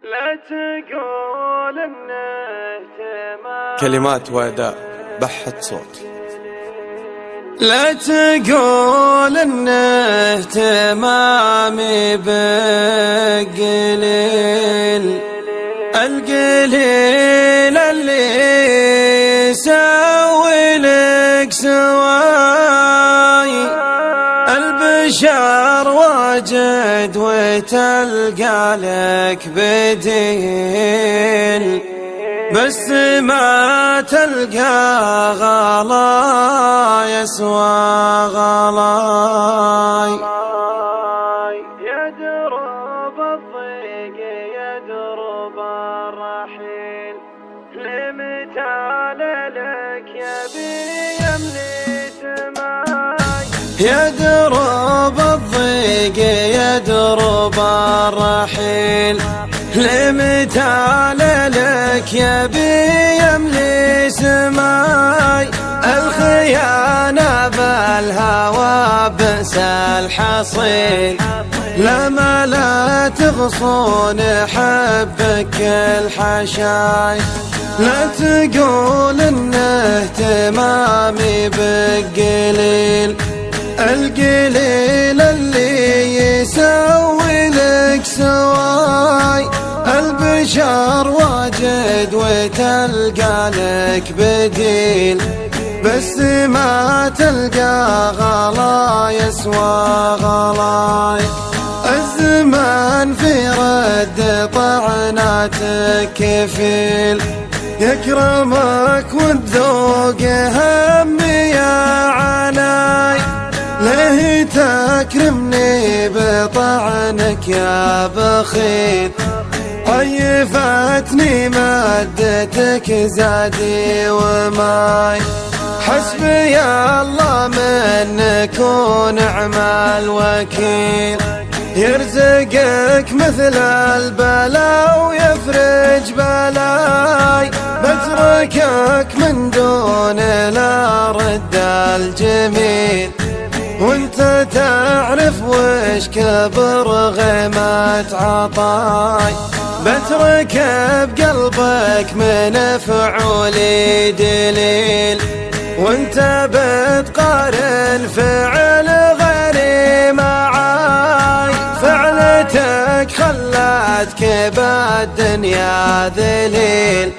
لا تقول انه تمام. كلمات وأداء بحت صوت. لا تقول انه تمامي بقليل، القليل اللي يسوي لك سواي. البشر واجد وتلقى لك بديل، بس ما تلقى غلا يسوى غلاي. يدرب الضيق يدرب الرحيل، لمتى لك يبي يملي سماي. يدرب الضيق يدرب الرحيل، لمتى لك يبي يملي سماي. الخيانة بالهوى بئس الحصيل، لما لا تغصون حبك الحشاي. لا تقول انه تمامي بقليل، القليل اللي يسوي لك سواي. البشر واجد وتلقى لك بديل، بس ما تلقى غلا يسوى غلاي. الزمان في رد طعناتك كفيل، يكرمك والذوق هم يا عناي. ليه تكرمني بطعنك يا بخيل، طيفتني مادتك زادي وماي. حسبي الله منك ونعم الوكيل، يرزقك مثل البلا ويفرج بلاي. بتركك من دون لا رد الجميل، وانت تعرف وش كبر غيمة عطاي. بترك بقلبك من فعولي دليل، وانت بتقارن فعل غيري معاي. فعلتك خلتك بالدنيا ذليل،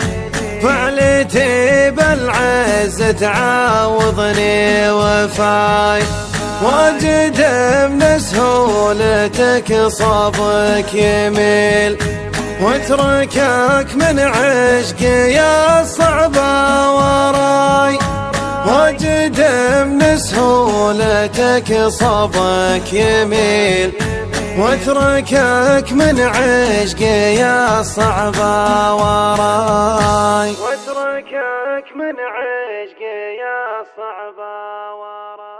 فعلتي بالعز تعاوضني وفاي. واجد من سهولتك صابك يميل، واتركك من عشقي الصعبة وراي. واجد من سهولتك صابك يميل، واتركك من عشقي الصعبة وراي. واتركك من عشقي الصعبة وراي.